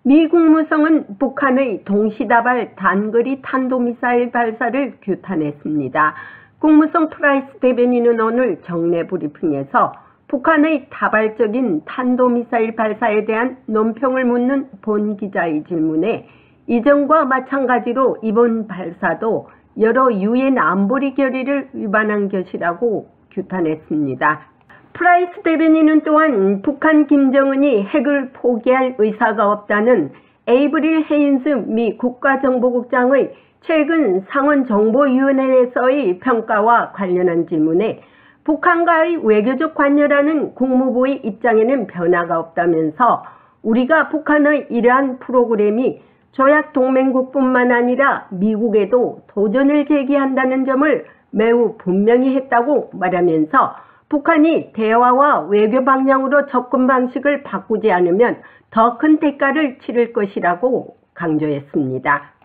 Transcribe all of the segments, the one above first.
미 국무성은 북한의 동시다발 단거리 탄도미사일 발사를 규탄했습니다. 국무성 프라이스 대변인은 오늘 정례 브리핑에서 북한의 다발적인 탄도미사일 발사에 대한 논평을 묻는 본 기자의 질문에 이전과 마찬가지로 이번 발사도 여러 유엔 안보리 결의를 위반한 것이라고 규탄했습니다. 프라이스 대변인은 또한 북한 김정은이 핵을 포기할 의사가 없다는 에이브릴 헤인스 미 국가정보국장의 최근 상원정보위원회에서의 평가와 관련한 질문에 북한과의 외교적 관여라는 국무부의 입장에는 변화가 없다면서 우리가 북한의 이러한 프로그램이 조약 동맹국뿐만 아니라 미국에도 도전을 제기한다는 점을 매우 분명히 했다고 말하면서 북한이 대화와 외교 방향으로 접근 방식을 바꾸지 않으면 더 큰 대가를 치를 것이라고 강조했습니다.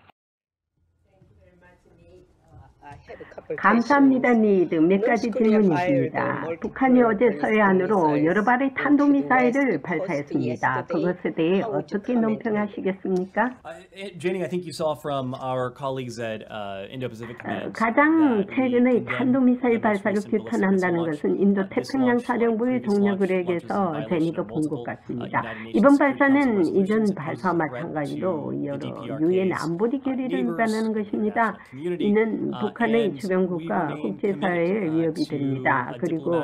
감사합니다, 니드. 몇 가지 질문이 있습니다. 북한이 어제 서해안으로 여러 발의 탄도미사일을 발사했습니다. 그것에 대해 어떻게 논평하시겠습니까? 가장 최근의 탄도미사일 발사를 규탄한다는 것은 인도 태평양 사령부의 동료들에게서 제니도 본 것 같습니다. 이번 발사는 이전 발사와 마찬가지로 여러 유엔 안보리 결의를 위반하는 것입니다. 이는 북한의 주변국가 국제사회에 위협이 됩니다. 그리고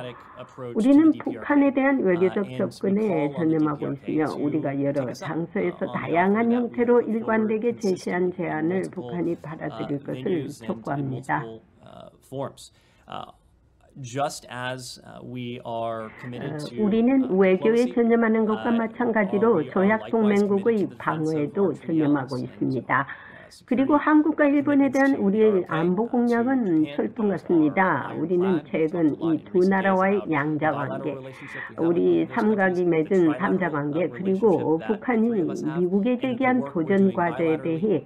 우리는 북한에 대한 외교적 접근에 전념하고 있으며 우리가 여러 장소에서 다양한 형태로 일관되게 제시한 제안을 북한이 받아들일 것을 촉구합니다. 우리는 외교에 전념하는 것과 마찬가지로 조약 동맹국의 방어에도 전념하고 있습니다. 그리고 한국과 일본에 대한 우리의 안보 공약은 철통 같습니다. 우리는 최근 이 두 나라와의 양자관계, 우리 삼각이 맺은 삼자관계, 그리고 북한이 미국에 제기한 도전 과제에 대해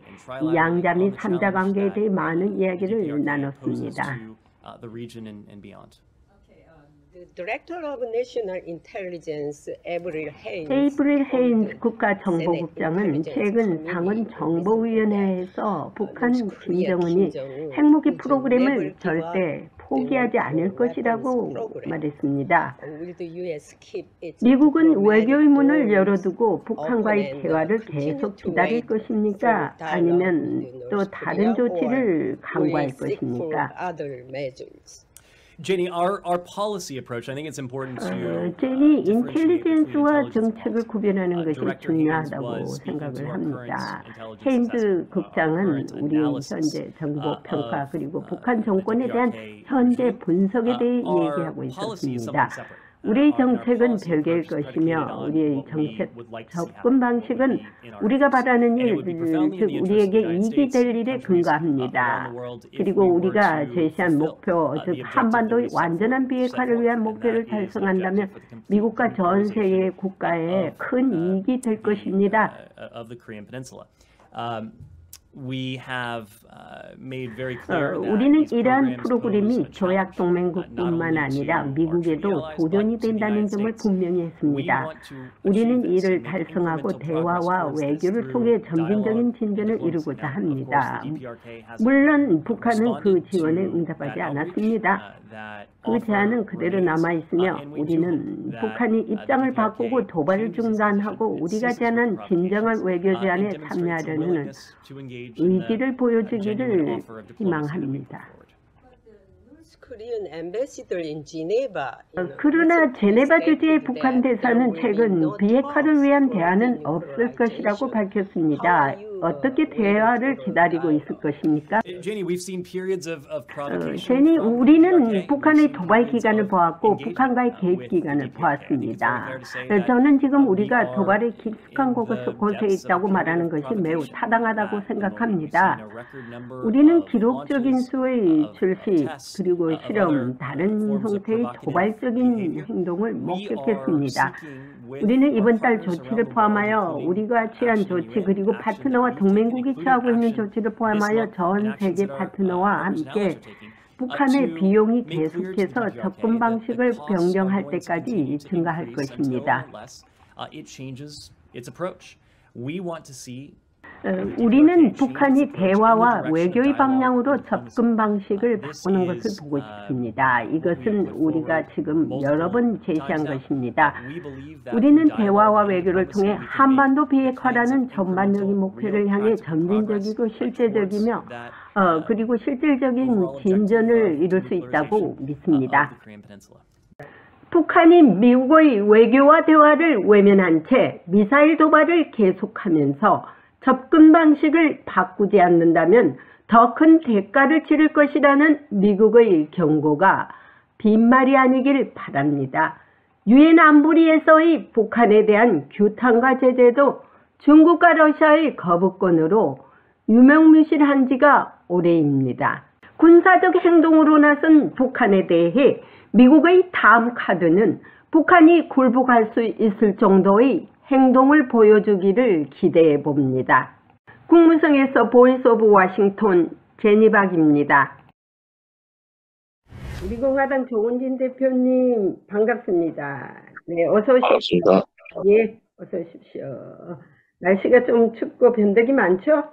양자 및 삼자관계에 대해 많은 이야기를 나눴습니다. 에이브릴 헤인스 국가정보국장은 최근 상원정보위원회에서 북한 김정은이 핵무기 프로그램을 절대 포기하지 않을 것이라고 말했습니다. 미국은 외교의 문을 열어두고 북한과의 대화를 계속 기다릴 것입니까? 아니면 또 다른 조치를 강구할 것입니까? Jenny, our policy approach, I think it's important to 제니, 인텔리전스와 정책을 구별하는 것이 중요하다고 생각을 합니다. 헤인즈 국장은 우리의 현재 정보 평가 그리고 북한 정권에 대한 현재 분석에 대해 얘기하고 있었습니다. 우리의 정책은 별개일 것이며 우리의 정책 접근 방식은 우리가 바라는 일, 즉 우리에게 이익이 될 일에 근거합니다. 그리고 우리가 제시한 목표, 즉 한반도의 완전한 비핵화를 위한 목표를 달성한다면 미국과 전 세계 국가에 큰 이익이 될 것입니다. 우리는 이러한 프로그램이 조약 동맹국뿐만 아니라 미국에도 도전이 된다는 점을 분명히 했습니다. 우리는 이를 달성하고 대화와 외교를 통해 점진적인 진전을 이루고자 합니다. 물론 북한은 그 지원에 응답하지 않았습니다. 그 제안은 그대로 남아있으며 우리는 북한이 입장을 바꾸고 도발을 중단하고 우리가 제안한 진정한 외교 제안에 참여하려는 의지를 보여주기를 희망합니다. 그러나 제네바 주재의 북한 대사는 최근 비핵화를 위한 대안은 없을 것이라고 밝혔습니다. 어떻게 대화를 기다리고 있을 것입니까? 제니, 우리는 북한의 도발 기간을 보았고 북한과의 개입 기간을 보았습니다. 저는 지금 우리가 도발에 깊숙한 곳에 있다고 말하는 것이 매우 타당하다고 생각합니다. 우리는 기록적인 수의 출시 그리고 실험, 다른 형태의 도발적인 행동을 목격했습니다. 우리는 이번 달 조치를 포함하여 우리가 취한 조치 그리고 파트너와 동맹국이 취하고 있는 조치를 포함하여 전 세계 파트너와 함께 북한의 비용이 계속해서 접근 방식을 변경할 때까지 증가할 것입니다. We want to see 우리는 북한이 대화와 외교의 방향으로 접근 방식을 바꾸는 것을 보고 싶습니다. 이것은 우리가 지금 여러 번 제시한 것입니다. 우리는 대화와 외교를 통해 한반도 비핵화라는 전반적인 목표를 향해 점진적이고 실제적이며 그리고 실질적인 진전을 이룰 수 있다고 믿습니다. 북한이 미국의 외교와 대화를 외면한 채 미사일 도발을 계속하면서 접근 방식을 바꾸지 않는다면 더 큰 대가를 치를 것이라는 미국의 경고가 빈말이 아니길 바랍니다. 유엔 안보리에서의 북한에 대한 규탄과 제재도 중국과 러시아의 거부권으로 유명무실한 지가 오래입니다. 군사적 행동으로 나선 북한에 대해 미국의 다음 카드는 북한이 굴복할 수 있을 정도의 행동을 보여주기를 기대해 봅니다. 국무성에서 보이스 오브 워싱턴 제니박입니다. 우리공화당 조은진 대표님 반갑습니다. 네, 어서 오십시오. 반갑습니다. 예, 어서 오십시오. 날씨가 좀 춥고 변덕이 많죠?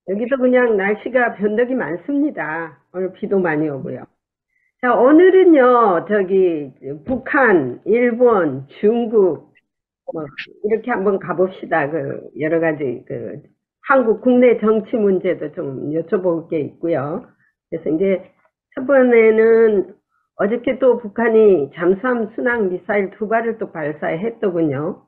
여기도 그냥 날씨가 변덕이 많습니다. 오늘 비도 많이 오고요. 자, 오늘은요, 북한, 일본, 중국, 이렇게 한번 가봅시다. 여러 가지, 한국 국내 정치 문제도 좀 여쭤볼 게 있고요. 그래서 이제, 첫 번에는 어저께 또 북한이 잠수함 순항 미사일 2발을 또 발사했더군요.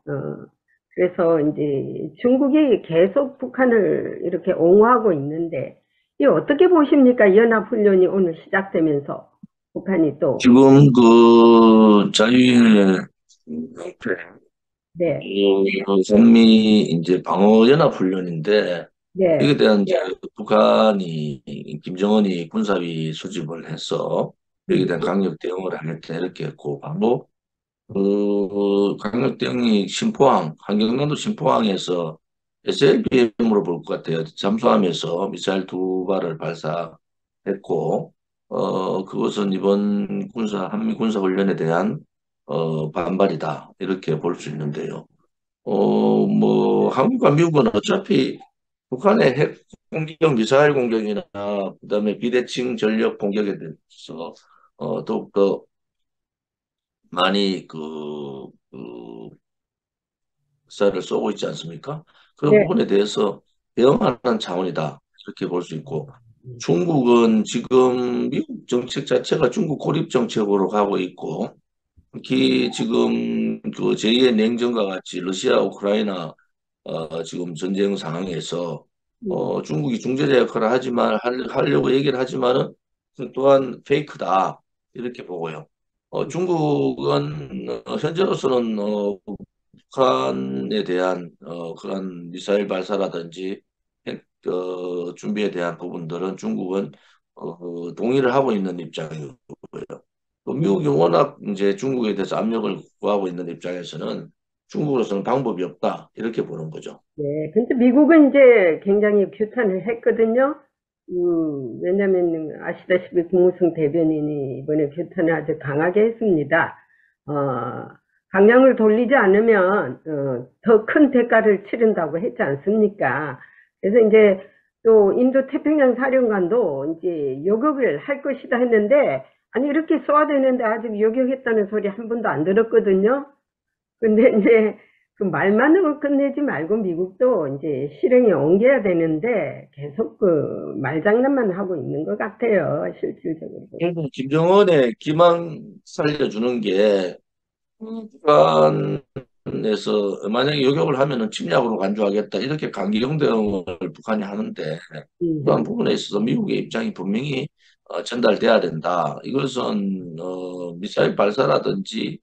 그래서 이제 중국이 계속 북한을 이렇게 옹호하고 있는데, 이 어떻게 보십니까? 연합훈련이 오늘 시작되면서. 북한이 또 지금 자유의 네, 한미 이제 방어연합훈련인데 네, 여기에 대한 이제 북한이 김정은이 군사비 수집을 해서 여기에 대한 강력 대응을 하겠다 이렇게 했고 바로 강력 대응이 한경남도 신포항에서 SLBM으로 볼 것 같아요. 잠수함에서 미사일 2발을 발사했고 그것은 이번 한미 군사 훈련에 대한 반발이다 이렇게 볼 수 있는데요. 한국과 미국은 어차피 북한의 핵 공격, 미사일 공격이나 그다음에 비대칭 전력 공격에 대해서 더욱더 많이 쌀을 쏘고 있지 않습니까? 그런 네, 부분에 대해서 대응하는 차원이다 이렇게 볼 수 있고 중국은 지금 미국 정책 자체가 중국 고립 정책으로 가고 있고 특히 지금 제2의 냉전과 같이 러시아, 우크라이나 지금 전쟁 상황에서 중국이 중재자 역할을 하려고 얘기를 하지만은 또한 페이크다 이렇게 보고요. 중국은 현재로서는 북한에 대한 그런 미사일 발사라든지 핵 준비에 대한 부분들은 중국은 동의를 하고 있는 입장이고요. 또 미국이 워낙 이제 중국에 대해서 압력을 구하고 있는 입장에서는 중국으로서는 방법이 없다 이렇게 보는 거죠. 네. 근데 미국은 이제 굉장히 규탄을 했거든요. 왜냐면 아시다시피 김무성 대변인이 이번에 규탄을 아주 강하게 했습니다. 강령을 돌리지 않으면 더 큰 대가를 치른다고 했지 않습니까? 그래서 이제 또 인도 태평양 사령관도 이제 요격을 할 것이다 했는데 아니 이렇게 쏘아대는데 아직 요격했다는 소리 한 번도 안 들었거든요. 근데 이제 그 말만으로 끝내지 말고 미국도 이제 실행에 옮겨야 되는데 계속 말장난만 하고 있는 것 같아요, 실질적으로. 결국 김정은의 기망 살려주는 게 북한에서 만약에 요격을 하면은 침략으로 간주하겠다 이렇게 강경 대응을 북한이 하는데 그런 부분에 있어서 미국의 입장이 분명히 전달돼야 된다. 이것은 미사일 발사라든지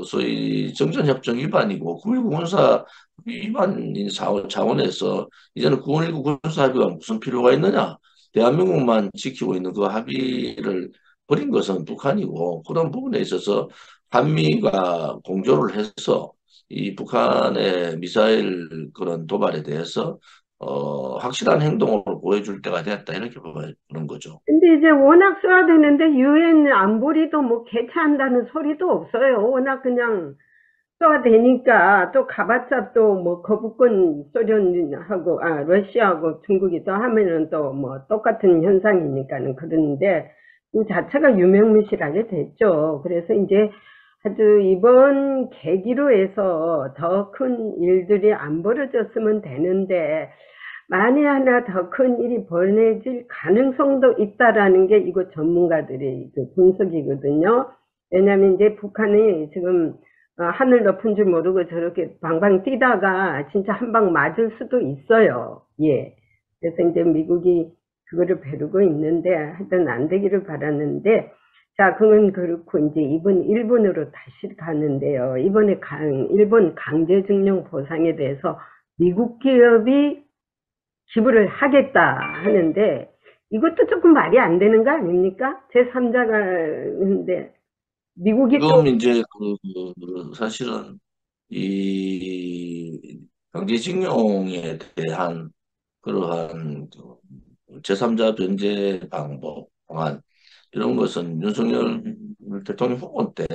소위 정전협정 위반이고 9.19 군사 위반인 차원에서 이제는 9.19 군사 합의가 무슨 필요가 있느냐? 대한민국만 지키고 있는 그 합의를 버린 것은 북한이고 그런 부분에 있어서 한미가 공조를 해서 이 북한의 미사일 그런 도발에 대해서 확실한 행동을 보여줄 때가 됐다 이렇게 보는 거죠. 근데 이제 워낙 써야 되는데 유엔 안보리도 뭐 개최한다는 소리도 없어요. 워낙 그냥 되니까 또 가봤자 또 뭐 거부권 소련하고 러시아하고 중국이 또 하면은 또 뭐 똑같은 현상이니까는 그러는데 그 자체가 유명무실하게 됐죠. 그래서 이제 아주 이번 계기로 해서 더 큰 일들이 안 벌어졌으면 되는데 만에 하나 더 큰 일이 벌어질 가능성도 있다라는 게 이거 전문가들의 그 분석이거든요. 왜냐하면 이제 북한이 지금 하늘 높은 줄 모르고 저렇게 방방 뛰다가 진짜 한 방 맞을 수도 있어요. 예. 그래서 이제 미국이 그거를 벼르고 있는데 하여튼 안 되기를 바랐는데 자, 그건 그렇고 이제 이번 일본으로 다시 가는데요. 이번에 일본 강제징용 보상에 대해서 미국 기업이 지불을 하겠다 하는데 이것도 조금 말이 안 되는 거 아닙니까? 제3자가 하는데 미국이 또 지금 이제 사실은 이 강제징용에 대한 그러한 제3자 변제 방법 방안 이런 것은 윤석열 대통령 후보 때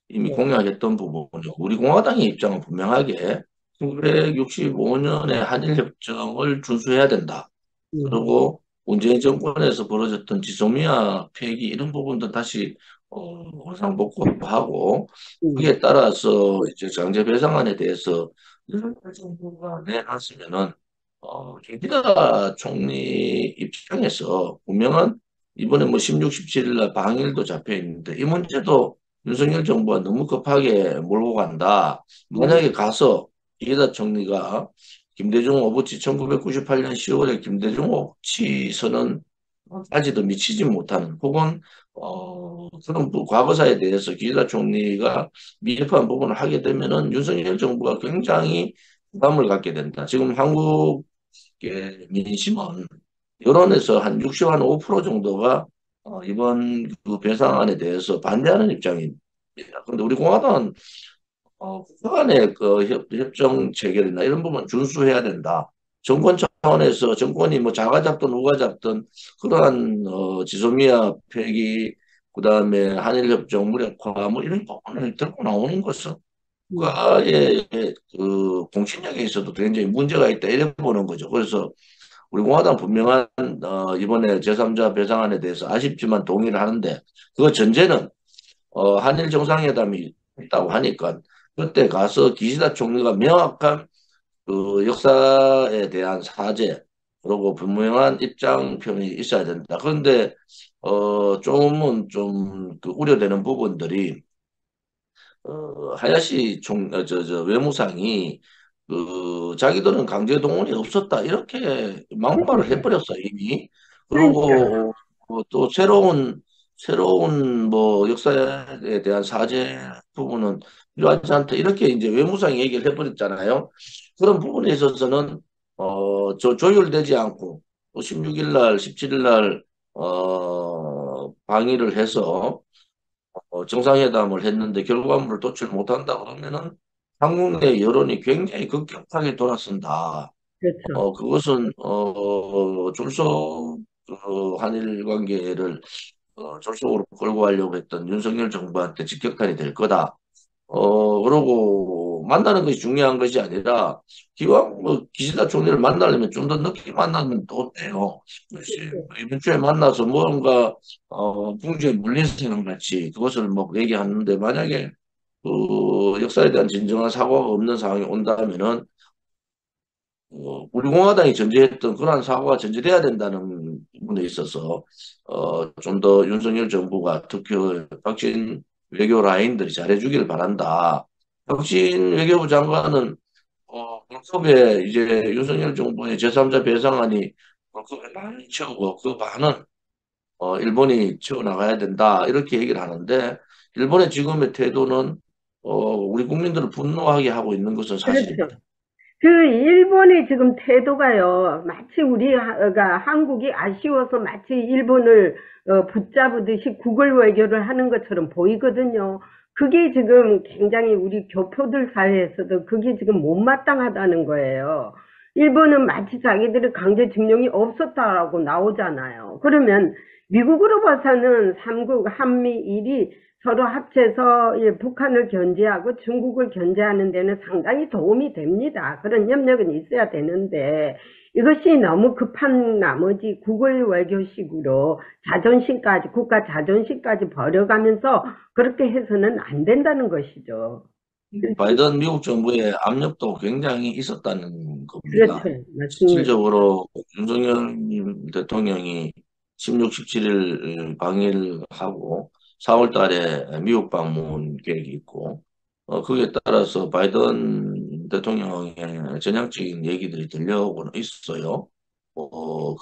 이미 네. 공약했던 부분이고 우리 공화당의 입장은 분명하게 1965년의 한일협정을 준수해야 된다. 그리고 문재인 정권에서 벌어졌던 지소미아 폐기 이런 부분도 다시 원상복구하고 음, 거기에 따라서 이제 강제배상안에 대해서 윤석열 정부가 내놨으면은 김기다 총리 입장에서 분명한 이번에 뭐 16, 17일 날 방일도 잡혀 있는데 이 문제도 윤석열 정부가 너무 급하게 몰고 간다. 네. 만약에 가서 김기다 총리가 김대중 오부치 1998년 10월에 김대중 오부치 선언까지도 미치지 못하는 혹은 그런 과거사에 대해서 기시다 총리가 미흡한 부분을 하게 되면은 윤석열 정부가 굉장히 부담을 갖게 된다. 지금 한국의 민심은 여론에서 한 60, 한 5% 정도가 이번 그 배상안에 대해서 반대하는 입장입니다. 그런데 우리 공화당은 북한의 그 협정 체결이나 이런 부분 준수해야 된다. 정권 차원에서 정권이 뭐 자가 잡든 우가 잡든 그러한 지소미아 폐기 그다음에 한일협정 무력화 뭐 이런 부분을 들고 나오는 것은 음. 국가의 그 공신력에 있어도 굉장히 문제가 있다 이래 보는 거죠. 그래서 우리 공화당 분명한 이번에 제3자 배상안에 대해서 아쉽지만 동의를 하는데 그 전제는 한일 정상회담이 있다고 하니까 그때 가서 기시다 총리가 명확한 그 역사에 대한 사죄 그리고 분명한 입장 표명이 있어야 된다. 그런데 조금은 좀그 우려되는 부분들이 하야시 외무상이 자기들은 강제 동원이 없었다 이렇게 막말을 해버렸어 이미. 그러니까 그리고 또 새로운 뭐 역사에 대한 사죄 부분은 필요하지 않다 이렇게 이제 외무상이 얘기를 해버렸잖아요. 그런 부분에 있어서는 조율되지 않고 16일 날, 17일 날 방위를 해서 정상회담을 했는데 결과물을 도출 못한다 그러면은 한국 내 여론이 굉장히 급격하게 돌아선다. 그렇죠. 그것은 졸속 한일 관계를 졸속으로 끌고 가려고 했던 윤석열 정부한테 직격탄이 될 거다. 그러고 만나는 것이 중요한 것이 아니라 기왕 뭐 기시다 총리를 만나려면 좀 더 늦게 만나면 또 어때요? 그렇지. 이번 주에 만나서 뭔가 궁지에 물린 사람 같이 그것을 뭐 얘기하는데 만약에 그 역사에 대한 진정한 사과가 없는 상황이 온다면은 우리 공화당이 전제했던 그러한 사고가 전제돼야 된다는 부분에 있어서 좀 더 윤석열 정부가 특히 박진 외교 라인들이 잘해주길 바란다. 박진 외교부 장관은 월급에 이제 윤석열 정부의 제3자 배상안이 월급에 많이 채우고 그 반은 일본이 채워나가야 된다 이렇게 얘기를 하는데 일본의 지금의 태도는 우리 국민들을 분노하게 하고 있는 것은 그렇죠. 사실입니다. 그 일본의 지금 태도가요, 마치 우리가 한국이 아쉬워서 마치 일본을 붙잡으듯이 국을 외교를 하는 것처럼 보이거든요. 그게 지금 굉장히 우리 교포들 사이에서도 그게 지금 못마땅하다는 거예요. 일본은 마치 자기들의 강제징용이 없었다라고 나오잖아요. 그러면 미국으로 봐서는 삼국 한미일이 서로 합쳐서 북한을 견제하고 중국을 견제하는 데는 상당히 도움이 됩니다. 그런 협력은 있어야 되는데 이것이 너무 급한 나머지 구글 외교식으로 자존심까지, 국가 자존심까지 버려가면서 그렇게 해서는 안 된다는 것이죠. 바이든 미국 정부의 압력도 굉장히 있었다는 겁니다. 그렇죠. 맞습니다. 실질적으로 윤석열 대통령이 16, 17일 방일을 하고 4월 달에 미국 방문 계획이 있고 거기에 따라서 바이든 대통령의 전향적인 얘기들이 들려오고는 있어요.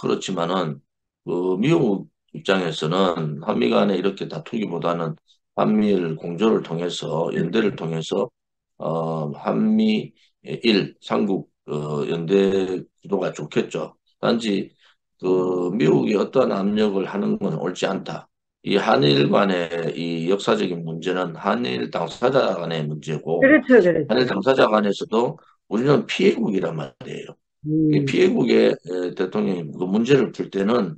그렇지만은 그 미국 입장에서는 한미 간에 이렇게 다투기보다는 한미일 공조를 통해서 연대를 통해서 한미일 삼국 연대 구도가 좋겠죠. 단지 그 미국이 어떤 압력을 하는 건 옳지 않다. 이 한일 간의 이 역사적인 문제는 한일 당사자 간의 문제고 그렇죠, 그렇죠. 한일 당사자 간에서도 우리는 피해국이란 말이에요. 이 피해국의 대통령이 그 문제를 풀 때는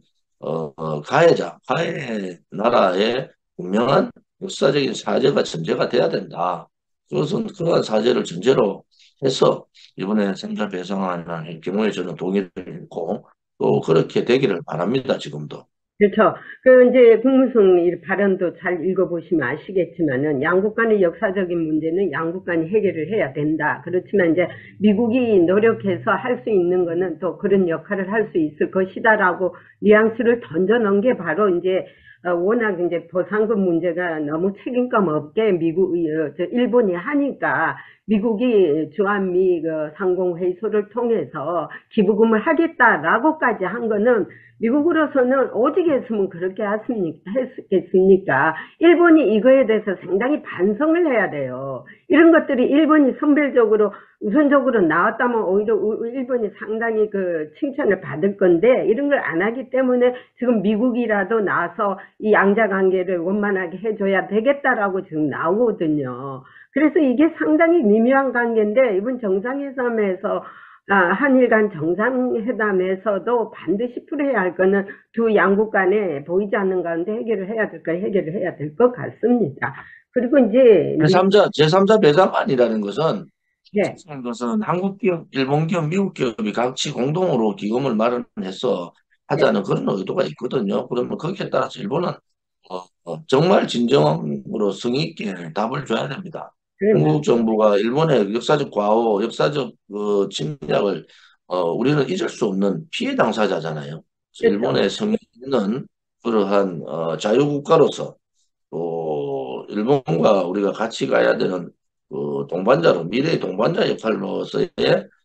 가해 나라의 분명한 역사적인 사죄가 전제가 돼야 된다. 그것은 그러한 사죄를 전제로 해서 이번에 생자 배상안의 경우에 저는 동의를 했고 또 그렇게 되기를 바랍니다. 지금도. 그렇죠. 그 이제 국무성 이 발언도 잘 읽어보시면 아시겠지만은 양국 간의 역사적인 문제는 양국 간이 해결을 해야 된다. 그렇지만 이제 미국이 노력해서 할 수 있는 거는 또 그런 역할을 할 수 있을 것이다라고 뉘앙스를 던져놓은 게 바로 이제 워낙 이제 보상금 문제가 너무 책임감 없게 일본이 하니까 미국이 주한미 그 상공회의소를 통해서 기부금을 하겠다라고까지 한 거는 미국으로서는 오직 했으면 그렇게 했겠습니까? 일본이 이거에 대해서 상당히 반성을 해야 돼요. 이런 것들이 일본이 선별적으로 우선적으로 나왔다면 오히려 일본이 상당히 그 칭찬을 받을 건데 이런 걸 안 하기 때문에 지금 미국이라도 나와서 이 양자 관계를 원만하게 해줘야 되겠다라고 지금 나오거든요. 그래서 이게 상당히 미묘한 관계인데 이번 정상회담에서 한일 간 정상회담에서도 반드시 풀어야 할 거는 두 양국 간에 보이지 않는 가운데 해결을 해야 될 것 같습니다. 그리고 이제 제3자 배상안이라는 것은 네. 한국 기업, 일본 기업, 미국 기업이 같이 공동으로 기금을 마련해서 하자는 그런 의도가 있거든요. 그러면 거기에 따라서 일본은 정말 진정으로 성의 있게 답을 줘야 됩니다. 중국 정부가 일본의 역사적 과오, 역사적 침략을 우리는 잊을 수 없는 피해 당사자잖아요. 그렇죠. 일본의 성의 있는 그러한 자유국가로서 또 일본과 우리가 같이 가야 되는 그 동반자로 미래의 동반자 역할로서의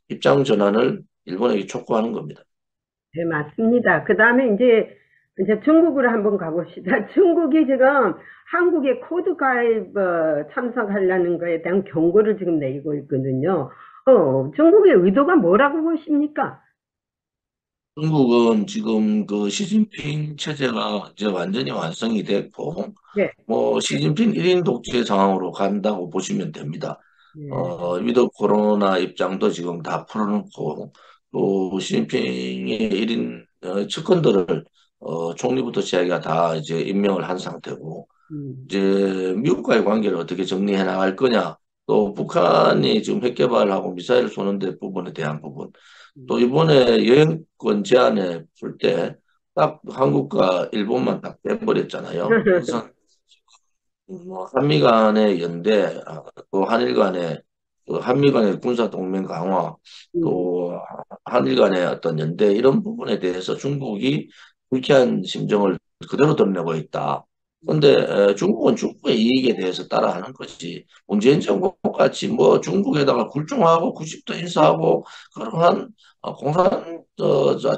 입장 전환을 일본에게 촉구하는 겁니다. 네, 맞습니다. 그 다음에 이제 중국으로 한번 가봅시다. 중국이 지금 한국의 코드 가입 참석하려는 거에 대한 경고를 지금 내리고 있거든요. 중국의 의도가 뭐라고 보십니까? 중국은 지금 그 시진핑 체제가 이제 완전히 완성이 됐고, 네. 뭐 시진핑 1인 독재 상황으로 간다고 보시면 됩니다. 네. 위드 코로나 입장도 지금 다 풀어놓고, 또 시진핑의 1인 측근들을 총리부터 시작해가 다 이제 임명을 한 상태고, 이제 미국과의 관계를 어떻게 정리해 나갈 거냐, 또 북한이 지금 핵 개발하고 미사일 쏘는 데 부분에 대한 부분, 또 이번에 여행권 제한에 풀 때 딱 한국과 일본만 딱 빼버렸잖아요. 그래서 뭐 한미 간의 연대, 또 한일 간의 한미 간의 군사 동맹 강화, 또 한일 간의 어떤 연대 이런 부분에 대해서 중국이 불쾌한 심정을 그대로 드러내고 있다. 그런데 중국은 중국의 이익에 대해서 따라하는 것이 문재인 정부 같이 뭐 중국에다가 굴종하고 90도 인사하고 그러한 공산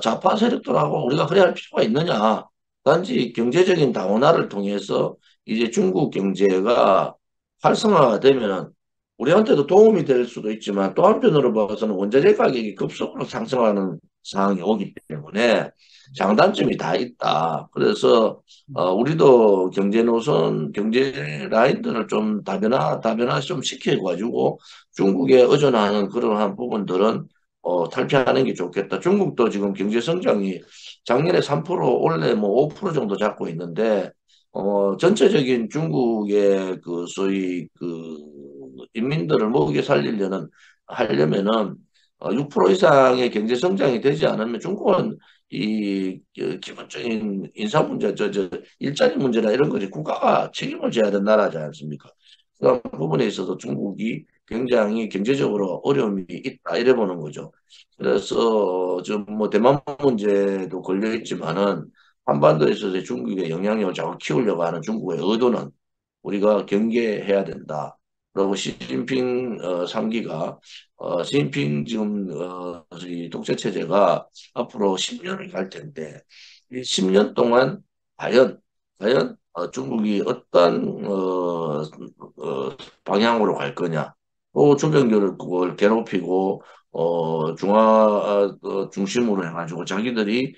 좌파 세력들하고 우리가 그래야 할 필요가 있느냐. 단지 경제적인 다원화를 통해서 이제 중국 경제가 활성화가 되면은 우리한테도 도움이 될 수도 있지만 또 한편으로 봐서는 원자재 가격이 급속으로 상승하는 상황이 오기 때문에 장단점이 다 있다. 그래서 우리도 경제 노선, 경제 라인들을 좀 다변화 좀 시켜가지고 중국에 의존하는 그러한 부분들은 탈피하는 게 좋겠다. 중국도 지금 경제 성장이 작년에 3%, 올해 뭐 5% 정도 잡고 있는데 전체적인 중국의 그 소위 그 인민들을 먹여 살리려는 하려면은 6% 이상의 경제 성장이 되지 않으면 중국은 기본적인 인사 문제, 일자리 문제나 이런 것이 국가가 책임을 져야 되는 나라지 않습니까? 그런 부분에 있어서 중국이 굉장히 경제적으로 어려움이 있다 이래 보는 거죠. 그래서 좀 뭐 대만 문제도 걸려 있지만은 한반도에 있어서 중국의 영향력을 자꾸 키우려고 하는 중국의 의도는 우리가 경계해야 된다. 그리고 시진핑 3기가 시진핑 지금 이 독재 체제가 앞으로 10년을 갈 텐데 이 10년 동안 과연 중국이 어떤 방향으로 갈 거냐? 또 주변국을 그걸 괴롭히고 중심으로 해가지고 자기들이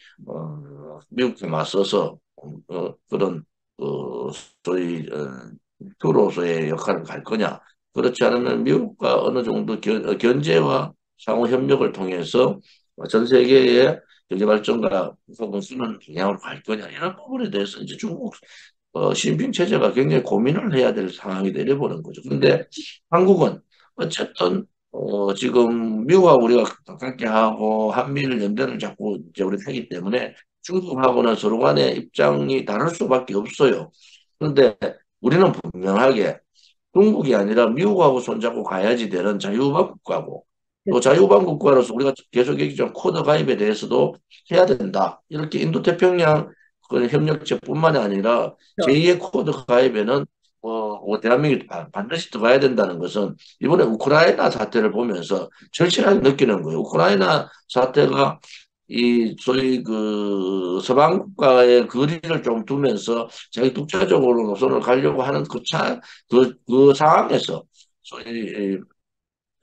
미국에 맞서서 그런 소위 주로서의 역할을 할 거냐. 그렇지 않으면 미국과 어느 정도 견제와 상호 협력을 통해서 전 세계의 경제 발전과 혹은 쓰는 방향으로 갈 거냐. 이런 부분에 대해서 이제 중국 시진핑 체제가 굉장히 고민을 해야 될 상황이 내려보는 거죠. 근데 한국은 어쨌든 지금 미국하고 우리가 가깝게 하고 한미일 연대를 자꾸 이제 우리 하기 때문에 중국하고는 서로 간의 입장이 다를 수밖에 없어요. 그런데 우리는 분명하게 중국이 아니라 미국하고 손잡고 가야지 되는 자유우방 국가고 또 자유우방 국가로서 우리가 계속 얘기했던 쿼드 가입에 대해서도 해야 된다. 이렇게 인도태평양 그 협력체뿐만이 아니라 제2의 쿼드 가입에는 대한민국이 반드시 들어가야 된다는 것은 이번에 우크라이나 사태를 보면서 절실하게 느끼는 거예요. 우크라이나 사태가 이 소위 그 서방 국가의 거리를 좀 두면서 자기 독자적으로 노선을 가려고 하는 그 상황에서 소위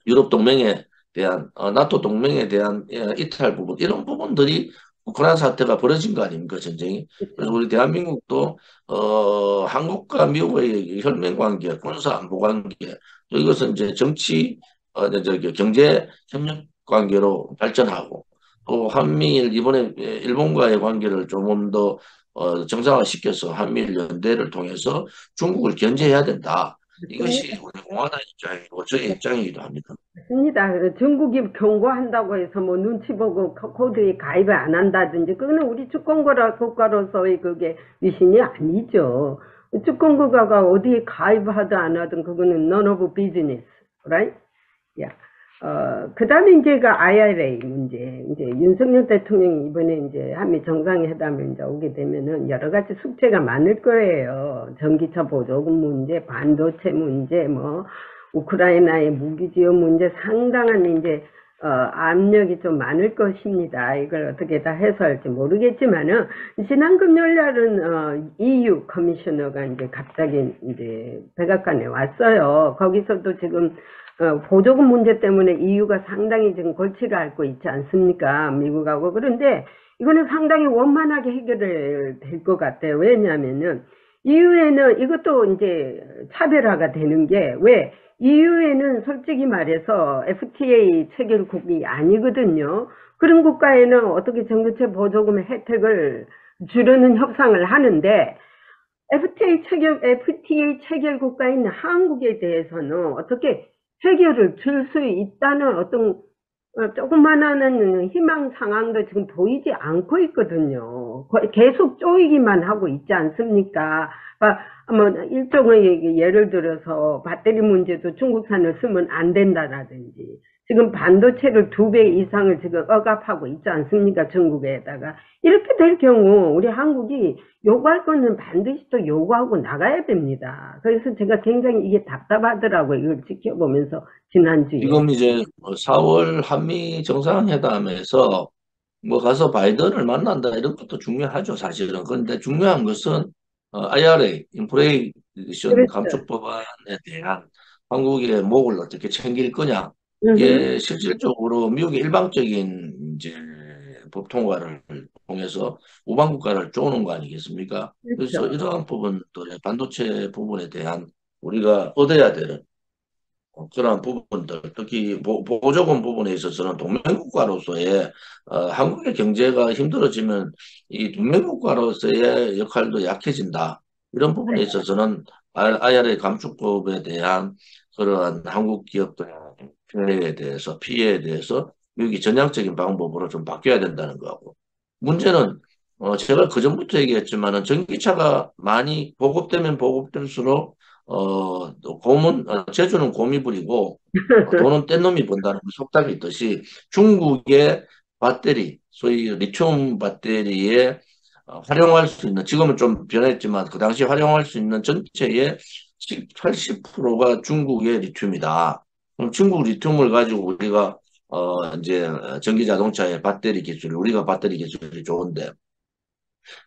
유럽 동맹에 대한 나토 동맹에 대한 이탈 부분 이런 부분들이 우크라이나 사태가 벌어진 거 아닙니까 전쟁이. 그래서 우리 대한민국도 한국과 미국의 혈맹 관계, 군사 안보 관계 또 이것은 이제 정치 저기 경제 협력 관계로 발전하고 또 한미일 이번에 일본과의 관계를 조금 더 정상화시켜서 한미일 연대를 통해서 중국을 견제해야 된다. 이것이 우리 공화당 입장이고 저의 입장이기도 합니다. 맞습니다. 중국이 경고한다고 해서 뭐 눈치 보고 코드에 가입을 안 한다든지 그거는 우리 국가로서의 그게 위신이 아니죠. 주권국가가 어디에 가입하든 안 하든 그거는 none of business, right? Yeah. 그다음에 이제가 IRA 문제. 이제 윤석열 대통령이 이번에 이제 한미 정상회담에 이제 오게 되면은 여러 가지 숙제가 많을 거예요. 전기차 보조금 문제, 반도체 문제, 뭐 우크라이나의 무기 지원 문제 상당한 이제 압력이 좀 많을 것입니다. 이걸 어떻게 다 해소할지 모르겠지만은 지난 금요일 날은 EU 커미셔너가 이제 갑자기 이제 백악관에 왔어요. 거기서도 지금 보조금 문제 때문에 EU가 상당히 지금 골치를 앓고 있지 않습니까? 미국하고. 그런데 이거는 상당히 원만하게 해결될 것 같아요. 왜냐하면은 EU에는 이것도 이제 차별화가 되는 게 왜 EU에는 솔직히 말해서 FTA 체결국이 아니거든요. 그런 국가에는 어떻게 전기차 보조금의 혜택을 주려는 협상을 하는데 FTA 체결 국가인 한국에 대해서는 어떻게 해결을 줄 수 있다는 어떤 조그만한 희망 상황도 지금 보이지 않고 있거든요. 계속 쪼이기만 하고 있지 않습니까? 뭐 일종의 예를 들어서 배터리 문제도 중국산을 쓰면 안 된다라든지 지금 반도체를 2배 이상을 지금 억압하고 있지 않습니까? 중국에다가. 이렇게 될 경우 우리 한국이 요구할 거는 반드시 또 요구하고 나가야 됩니다. 그래서 제가 굉장히 이게 답답하더라고요. 이걸 지켜보면서 지난주에. 지금 이제 4월 한미 정상회담에서 뭐 가서 바이든을 만난다 이런 것도 중요하죠 사실은. 그런데 중요한 것은 IRA 인플레이션 그렇죠. 감축 법안에 대한 한국의 목을 어떻게 챙길 거냐. 음흠. 이게 실질적으로 미국의 일방적인 이제 법 통과를 통해서 우방 국가를 쪼는 거 아니겠습니까? 그래서 그렇죠. 이러한 부분들의 반도체 부분에 대한 우리가 얻어야 되는 그런 부분들, 특히 보조금 부분에 있어서는 동맹국가로서의 한국의 경제가 힘들어지면 이 동맹국가로서의 역할도 약해진다. 이런 부분에 있어서는 IRA 감축법에 대한 그러한 한국 기업들의 피해에 대해서 미국이 전향적인 방법으로 좀 바뀌어야 된다는 거고. 문제는 제가 그전부터 얘기했지만은 전기차가 많이 보급되면 보급될수록 제주는 곰이 부리고 돈은 뗀 놈이 번다는 그 속담이 있듯이 중국의 배터리, 소위 리튬 배터리에 활용할 수 있는, 지금은 좀 변했지만 그 당시 활용할 수 있는 전체의 80%가 중국의 리튬이다. 그럼 중국 리튬을 가지고 우리가 이제 전기 자동차의 배터리 기술이, 우리가 배터리 기술이 좋은데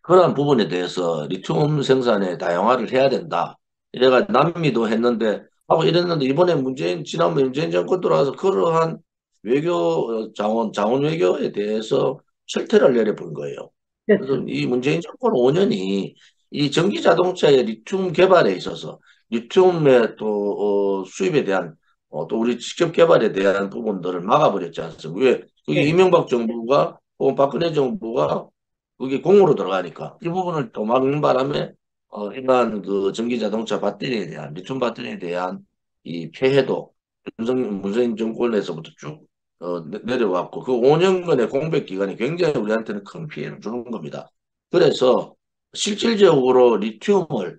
그러한 부분에 대해서 리튬 생산에 다양화를 해야 된다. 얘가 남미도 했는데 하고 이랬는데 이번에 지난번 문재인 정권 들어와서 그러한 외교 자원 외교에 대해서 철퇴를 내려본 거예요. 그래서 그렇죠. 이 문재인 정권 5년이 이 전기 자동차의 리튬 개발에 있어서 리튬의 또 수입에 대한 또 우리 직접 개발에 대한 부분들을 막아버렸지 않습니까? 왜? 그게 네. 이명박 정부가 혹은 박근혜 정부가 그게 공으로 들어가니까 이 부분을 또 막는 바람에 일반 그 전기 자동차 배터리에 대한 리튬 배터리에 대한 이 폐해도 문재인 정권에서부터 쭉 내려왔고 그 5년간의 공백 기간이 굉장히 우리한테는 큰 피해를 주는 겁니다. 그래서 실질적으로 리튬을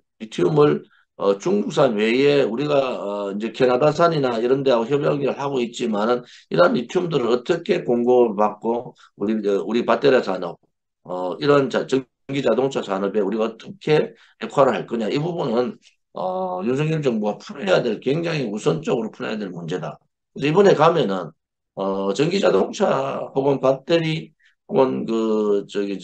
중국산 외에 우리가 이제 캐나다산이나 이런 데하고 협약을 하고 있지만은 이런 리튬들을 어떻게 공급을 받고 우리 배터리 산업 이런 전기 자동차 산업에 우리가 어떻게 역할을 할 거냐 이 부분은 윤석열 정부가 풀어야 될 굉장히 우선적으로 풀어야 될 문제다. 그래서 이번에 가면은 전기 자동차 혹은 배터리 혹은 그 저기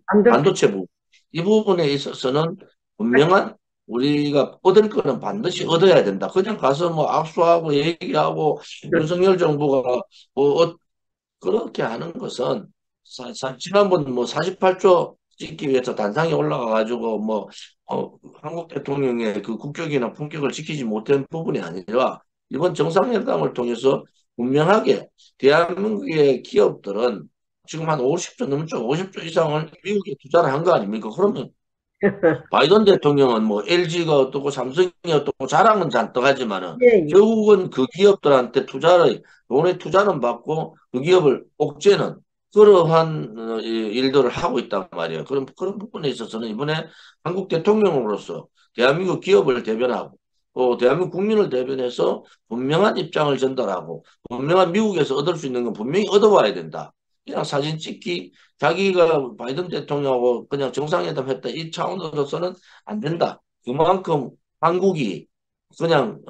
반도체. 반도체 부분 이 부분에 있어서는 분명한 우리가 얻을 거는 반드시 얻어야 된다. 그냥 가서 뭐 악수하고 얘기하고 윤석열 정부가 뭐 그렇게 하는 것은 지난번 뭐 48조 찍기 위해서 단상에 올라가 가지고 뭐 한국 대통령의 그 국격이나 품격을 지키지 못한 부분이 아니라 이번 정상회담을 통해서 분명하게 대한민국의 기업들은 지금 한 50조 넘죠. 50조 이상을 미국에 투자를 한 거 아닙니까? 그러면 바이든 대통령은 뭐 LG가 어떻고 삼성이 어떻고 자랑은 잔뜩 하지만은 예, 예. 결국은 그 기업들한테 돈의 투자는 받고 그 기업을 옥죄는 그러한 일들을 하고 있단 말이에요. 그런 부분에 있어서는 이번에 한국 대통령으로서 대한민국 기업을 대변하고 또 대한민국 국민을 대변해서 분명한 입장을 전달하고 분명한 미국에서 얻을 수 있는 건 분명히 얻어와야 된다. 그냥 사진 찍기 자기가 바이든 대통령하고 그냥 정상회담 했다 이 차원으로서는 안 된다. 그만큼 한국이 그냥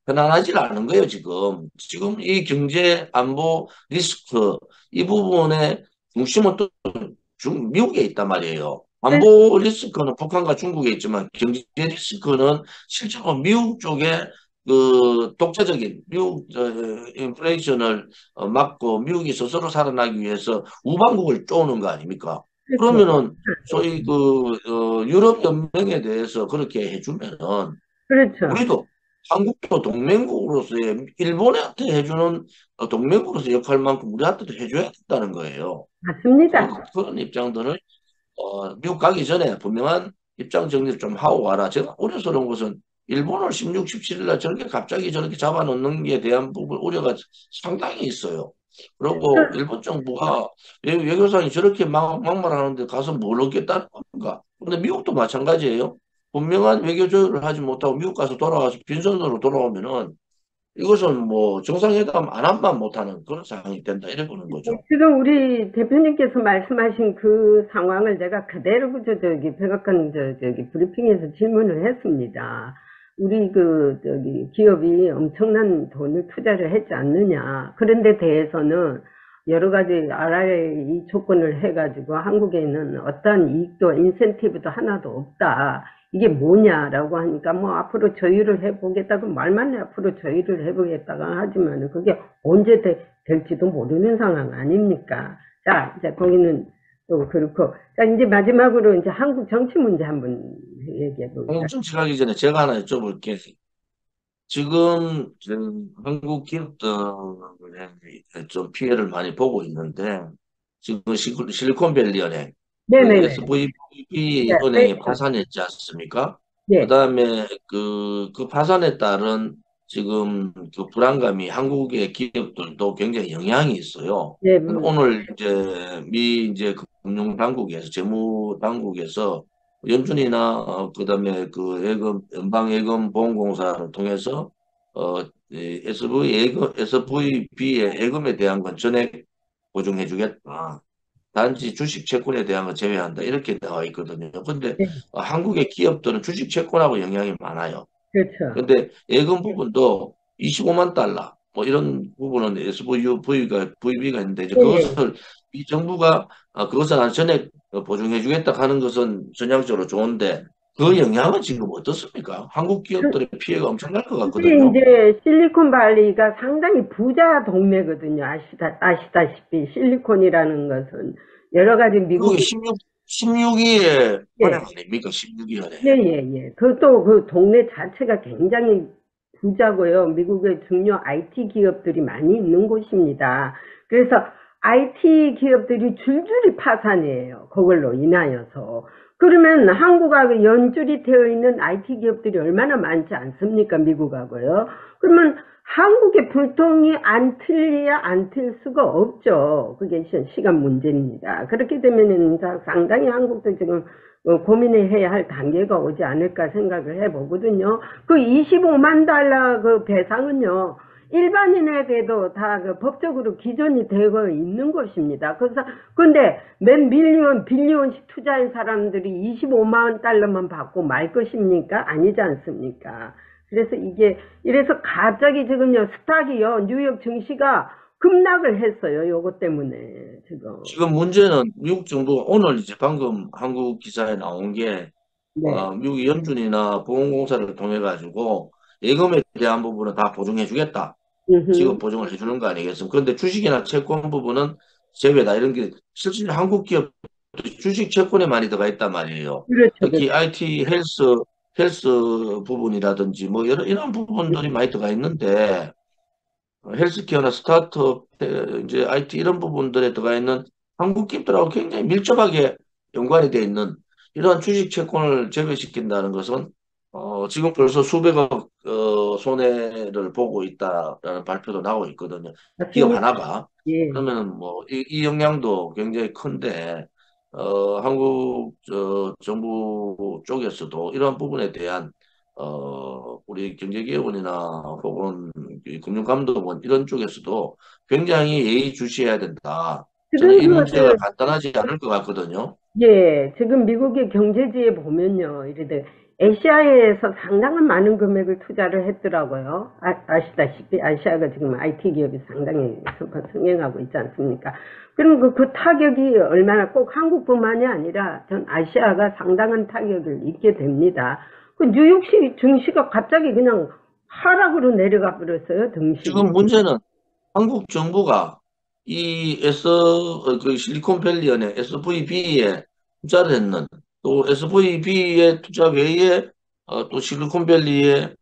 편안하지 않은 거예요 지금. 지금 이 경제 안보 리스크 이 부분에 중심은 또 미국에 있단 말이에요. 네. 안보 리스크는 북한과 중국에 있지만 경제 리스크는 실제로 미국 쪽에 그 독자적인 미국 인플레이션을 막고 미국이 스스로 살아나기 위해서 우방국을 쪼는 거 아닙니까? 그렇죠. 그러면은 소위 그 유럽 연맹에 대해서 그렇게 해주면은 그렇죠. 우리도 한국도 동맹국으로서의 일본한테 해주는 동맹국으로서 역할만큼 우리한테도 해줘야 된다는 거예요. 맞습니다. 그런 입장들을 미국 가기 전에 분명한 입장 정리를 좀 하고 가라. 제가 우려스러운 것은 일본을 16, 17일 날 갑자기 저렇게 잡아놓는 게 대한 부분 우려가 상당히 있어요. 그리고 일본 정부가 외교상이 저렇게 막말하는데 가서 뭘 얻겠다는 건가? 근데 미국도 마찬가지예요. 분명한 외교 조율을 하지 못하고 미국 가서 돌아와서 빈손으로 돌아오면은 이것은 뭐 정상회담 안 한만 못하는 그런 상황이 된다 이래 보는 거죠. 지금 우리 대표님께서 말씀하신 그 상황을 내가 그대로 백악관 브리핑에서 질문을 했습니다. 우리 기업이 엄청난 돈을 투자를 했지 않느냐. 그런 데 대해서는 여러 가지 RRA 조건을 해가지고 한국에는 어떠한 이익도 인센티브도 하나도 없다. 이게 뭐냐라고 하니까 뭐 앞으로 저희를 해보겠다고 말만 앞으로 저희를 해보겠다고 하지만 그게 언제 될지도 모르는 상황 아닙니까? 자, 이제 거기는 또 그렇고. 자, 이제 마지막으로 이제 한국 정치 문제 한번 얘기해 한국 볼까요? 정치 가기 전에 제가 하나 여쭤볼게. 지금 한국 기업들에 좀 피해를 많이 보고 있는데 지금 실리콘밸리 연행 네네네. SVB 네, 은행이 네, 파산했지 않습니까? 네, 그다음에 그 파산에 따른 지금 그 불안감이 한국의 기업들도 굉장히 영향이 있어요. 네, 근데 오늘 이제 금융 당국에서 재무 당국에서 연준이나 그다음에 그 연방 예금 보험공사를 통해서 SVB의 예금에 대한 건 전액 보증해주겠다. 단지 주식 채권에 대한 건 제외한다. 이렇게 나와 있거든요. 근데 네, 한국의 기업들은 주식 채권하고 영향이 많아요. 그렇죠. 근데 예금 부분도 25만 달러 뭐 이런 부분은 VB가 있는데 이제 네, 네. 그것을 이 정부가 그것을 전액 보증해 주겠다 하는 것은 전향적으로 좋은데 그 영향은 지금 어떻습니까? 한국 기업들의 피해가 엄청날 것 그게 같거든요. 이제 실리콘밸리가 상당히 부자 동네거든요. 아시다시피 실리콘이라는 것은 여러 가지 그게 미국의 16위의 은행 예, 아닙니까? 16위 은행. 예, 예, 예. 그것도 그 동네 자체가 굉장히 부자고요. 미국의 중요 IT 기업들이 많이 있는 곳입니다. 그래서 IT 기업들이 줄줄이 파산이에요. 그걸로 인하여서. 그러면 한국하고 연줄이 되어 있는 IT 기업들이 얼마나 많지 않습니까? 미국하고요. 그러면 한국의 불통이 안 틀려야 안 틀 수가 없죠. 그게 시간 문제입니다. 그렇게 되면 상당히 한국도 지금 고민을 해야 할 단계가 오지 않을까 생각을 해보거든요. 그 25만 달러 그 배상은요, 일반인에게도 다 그 법적으로 기존이 되어 있는 것입니다. 그래서, 근데 몇 밀리언, 빌리언씩 투자한 사람들이 25만 달러만 받고 말 것입니까? 아니지 않습니까? 그래서 이래서 갑자기 지금요, 스탁이요, 뉴욕 증시가 급락을 했어요. 요것 때문에, 지금. 지금 문제는 미국 정부가 오늘 이제 방금 한국 기사에 나온 게 네. 미국 연준이나 보험공사를 통해 가지고 예금에 대한 부분은 다 보증해 주겠다. 지금 음흠. 보증을 해주는 거 아니겠습니까? 그런데 주식이나 채권 부분은 제외다. 이런 게 실제로 한국 기업 주식 채권에 많이 들어가 있단 말이에요. 그렇죠, 그렇죠. 특히 IT 헬스 부분이라든지 뭐 이런 부분들이 많이 들어가 있는데 헬스케어나 스타트업, 이제 IT 이런 부분들에 들어가 있는 한국 기업들하고 굉장히 밀접하게 연관이 되어 있는 이러한 주식 채권을 제외시킨다는 것은 지금 벌써 수백억 손해를 보고 있다라는 발표도 나오고 있거든요. 기업 맞습니다. 하나가. 예. 그러면 뭐 이 영향도 굉장히 큰데 한국 정부 쪽에서도 이러한 부분에 대한 우리 경제기업원이나 혹은 이 금융감독원 이런 쪽에서도 굉장히 예의주시해야 된다. 저는 지금 이 문제가 그것을, 간단하지 않을 것 같거든요. 예, 지금 미국의 경제지에 보면요, 이래들, 아시아에서 상당한 많은 금액을 투자를 했더라고요. 아시다시피 아시아가 지금 IT 기업이 상당히 성행하고 있지 않습니까? 그럼 그 타격이 얼마나 꼭 한국뿐만이 아니라 전 아시아가 상당한 타격을 입게 됩니다. 그 뉴욕시 증시가 갑자기 그냥 하락으로 내려가 버렸어요, 등식이. 지금 문제는 한국 정부가 그 실리콘밸리언의 SVB에 투자를 했는 또 SVB의 투자 외에 또 실리콘밸리의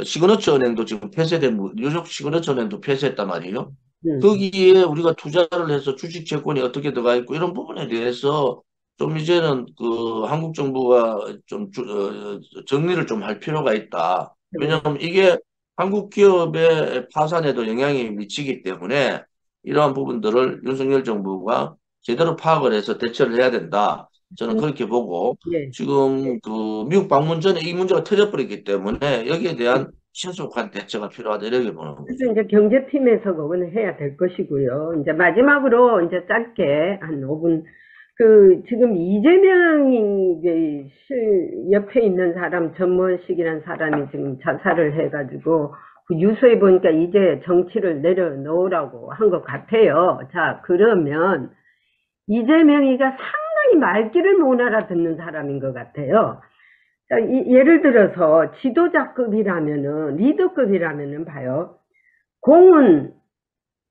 시그너처 은행도 지금 폐쇄된 뉴욕 시그너처 은행도 폐쇄했단 말이에요. 음. 거기에 우리가 투자를 해서 주식 채권이 어떻게 들어가 있고 이런 부분에 대해서 좀 이제는 그 한국 정부가 좀 정리를 좀 할 필요가 있다. 왜냐하면 이게 한국 기업의 파산에도 영향이 미치기 때문에 이러한 부분들을 윤석열 정부가 제대로 파악을 해서 대처를 해야 된다. 저는 그렇게 보고 예. 지금 그 미국 방문 전에 이 문제가 터져버렸기 때문에 여기에 대한 신속한 대처가 필요하다 이렇게 보는 거죠. 그래서 이제 경제팀에서 그거는 해야 될 것이고요. 이제 마지막으로 이제 짧게 한 5분 지금 이재명이 옆에 있는 사람 전무식이라는 사람이 지금 자살을 해가지고 그 뉴스에 보니까 이제 정치를 내려놓으라고 한 것 같아요. 자, 그러면 이재명이가 상당히 말귀를 못 알아듣는 사람인 것 같아요. 자, 예를 들어서 지도자급이라면은 리더급이라면은 봐요. 공은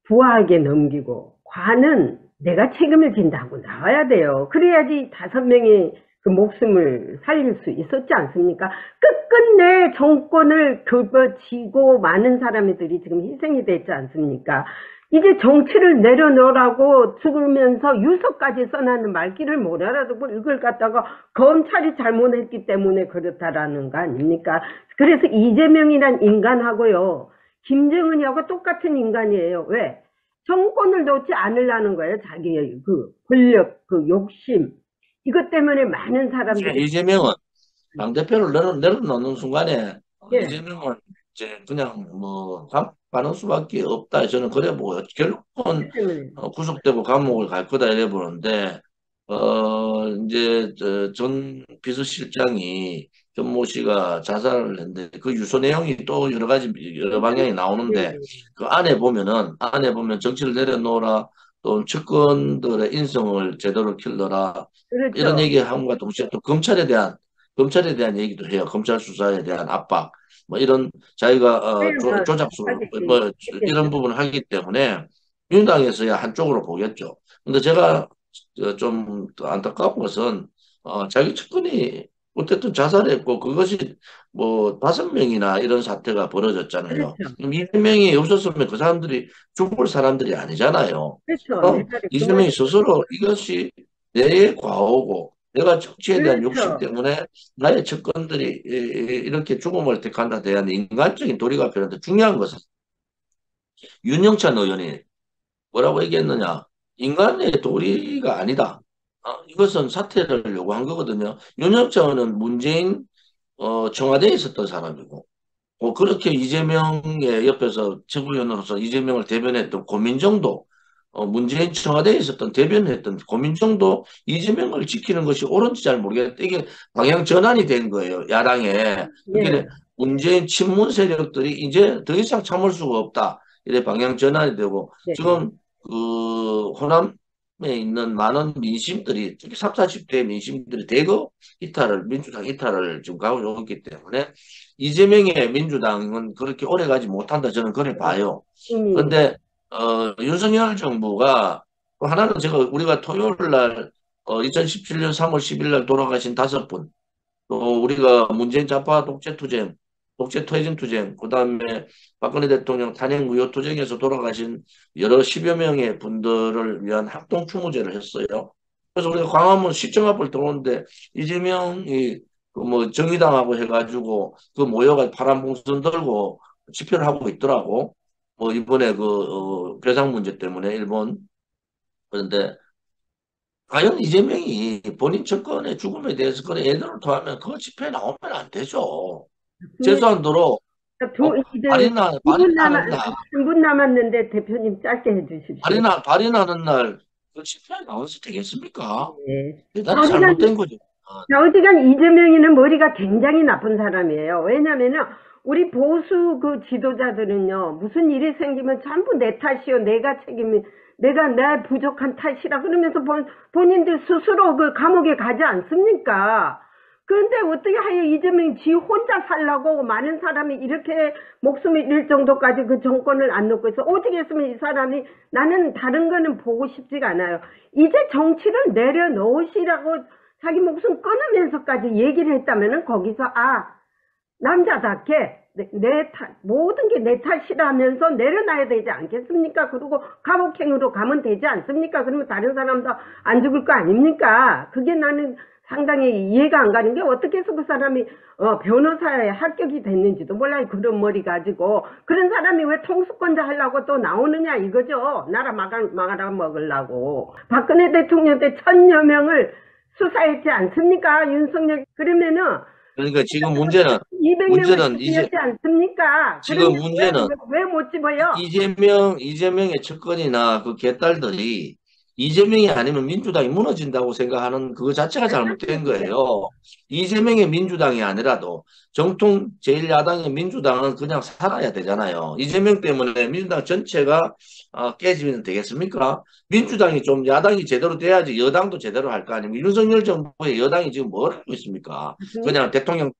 부하에게 넘기고 과는 내가 책임을 진다고 나와야 돼요. 그래야지 5명의 그 목숨을 살릴 수 있었지 않습니까? 끝끝내 정권을 긁어쥐고 많은 사람들이 지금 희생이 됐지 않습니까? 이제 정치를 내려놓으라고 죽으면서 유서까지 써놨는 말귀를 뭘 알아듣고 이걸 갖다가 검찰이 잘못했기 때문에 그렇다라는 거 아닙니까? 그래서 이재명이란 인간하고요, 김정은이하고 똑같은 인간이에요. 왜? 정권을 놓지 않으려는 거예요. 자기의 그 권력, 그 욕심. 이것 때문에 많은 사람들이. 이재명은 당대표를 내려놓는 순간에 예. 이재명은 이제 그냥 뭐 가는 수밖에 없다. 저는 그래 보고요. 결국은 때문에. 구속되고 감옥을 갈 거다 이래 보는데 이제 전 비서실장이 전모 씨가 자살을 했는데 그 유서 내용이 또 여러 가지 여러 방향이 나오는데 그 안에 보면 정치를 내려놓으라, 또 측근들의 인성을 제대로 길러라, 그렇죠. 이런 얘기함과 동시에 또 검찰에 대한 얘기도 해요. 검찰 수사에 대한 압박, 뭐 이런 자기가 조작수 뭐 이런 부분을 하기 때문에 민주당에서야 한쪽으로 보겠죠. 근데 제가 좀 안타까운 것은 자기 측근이 어쨌든 자살했고 그것이 뭐 5명이나 이런 사태가 벌어졌잖아요. 그렇죠. 그럼 이재명이 없었으면 그 사람들이 죽을 사람들이 아니잖아요. 그렇죠. 내 말이 그 이재명이 말이에요. 스스로 이것이 내 과오고 내가 정치에 대한 그렇죠. 욕심 때문에 나의 측근들이 이렇게 죽음을 택한다 대한 인간적인 도리가 필요한데, 중요한 것은 윤영찬 의원이 뭐라고 얘기했느냐? 인간의 도리가 아니다. 이것은 사퇴를 요구한 거거든요. 윤영찬 의원은 문재인 청와대에 있었던 사람이고, 그렇게 이재명의 옆에서 최고위원으로서 이재명을 대변했던 고민정도, 문재인 청와대에 있었던 대변했던 고민정도 이재명을 지키는 것이 옳은지 잘 모르겠다. 이게 방향 전환이 된 거예요, 야당에. 그게 예. 문재인 친문 세력들이 이제 더 이상 참을 수가 없다. 이래 방향 전환이 되고, 네. 지금 그 호남에 있는 많은 민심들이, 특히 30, 40대 민심들이 대거 민주당 이탈을 지금 가고 있기 때문에 이재명의 민주당은 그렇게 오래 가지 못한다, 저는 그래 봐요. 그런데 윤석열 정부가 또 하나는, 우리가 토요일 날 2017년 3월 10일 날 돌아가신 5분, 또 우리가 문재인 좌파 독재 퇴진 투쟁, 그다음에 박근혜 대통령 탄핵 무효 투쟁에서 돌아가신 여러 10여 명의 분들을 위한 합동 추모제를 했어요. 그래서 우리가 광화문 시청 앞을 들어오는데 이재명이 그뭐 정의당하고 해가지고 그 모여가 파란 봉선 들고 집회를 하고 있더라고. 뭐 이번에 배상 문제 때문에 일본. 그런데 과연 이재명이 본인 정권의 죽음에 대해서 그런 애도를 토하면 그 집회에 나오면 안 되죠. 최소한도로 이제 발이 나는 날, 3분 남았는데 대표님 짧게 해주십시오. 발이 나는 날 그 집회에 나와서 되겠습니까? 네. 대단히 잘못된 거죠. 어지간 이재명이는 머리가 굉장히 나쁜 사람이에요. 왜냐면은 우리 보수 그 지도자들은요, 무슨 일이 생기면 전부 내 탓이요, 내가 내 부족한 탓이라 그러면서 본인들 스스로 그 감옥에 가지 않습니까? 그런데 어떻게 하여 이재명이 지 혼자 살라고 많은 사람이 이렇게 목숨을 잃을 정도까지 그 정권을 안 놓고 있어. 오직 했으면 이 사람이, 나는 다른 거는 보고 싶지가 않아요. 이제 정치를 내려놓으시라고 자기 목숨 끊으면서까지 얘기를 했다면은 거기서 남자답게 모든 게 내 탓이라면서 내려놔야 되지 않겠습니까? 그리고 감옥행으로 가면 되지 않습니까? 그러면 다른 사람도 안 죽을 거 아닙니까? 그게 나는 상당히 이해가 안 가는 게, 어떻게 해서 그 사람이 변호사에 합격이 됐는지도 몰라요. 그런 머리 가지고. 그런 사람이 왜 통수권자 하려고 또 나오느냐 이거죠. 나라 막아라 먹으려고. 박근혜 대통령 때 1000여 명을 수사했지 않습니까? 윤석열. 그러면은 그러니까 지금 문제는 200명을 수사했지 않습니까? 지금 문제는 왜 못 집어요? 이재명의 측근이나 그 개딸들이 이재명이 아니면 민주당이 무너진다고 생각하는 그거 자체가 잘못된 거예요. 이재명의 민주당이 아니라도 정통 제1야당의 민주당은 그냥 살아야 되잖아요. 이재명 때문에 민주당 전체가 깨지면 되겠습니까? 민주당이 좀, 야당이 제대로 돼야지 여당도 제대로 할 거 아닙니까? 윤석열 정부의 여당이 지금 뭘 하고 있습니까? 그냥 대통령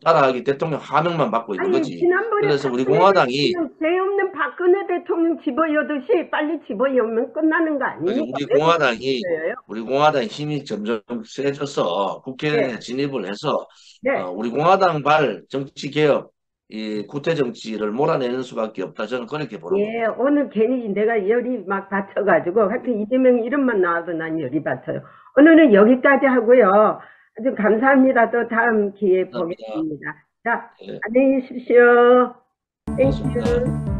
따라하기, 대통령 하명만 받고 있는 거지. 지난번에 그래서 우리 공화당이 죄 없는 박근혜 대통령 집어여듯이 빨리 집어여면 끝나는 거 아닙니까? 우리 공화당이 힘이 점점 세져서 국회에 네. 진입을 해서 네. 우리 공화당 발 정치 개혁, 이 구태 정치를 몰아내는 수밖에 없다. 저는 그렇게 보는 예, 겁니다. 오늘 괜히 내가 열이 막 받쳐가지고 하여튼 이재명 이름만 나와도 난 열이 받쳐요. 오늘은 여기까지 하고요. 아주 감사합니다. 또 다음 기회에 감사합니다. 보겠습니다. 자, 예, 안녕히 계십시오. 고맙습니다. 땡큐.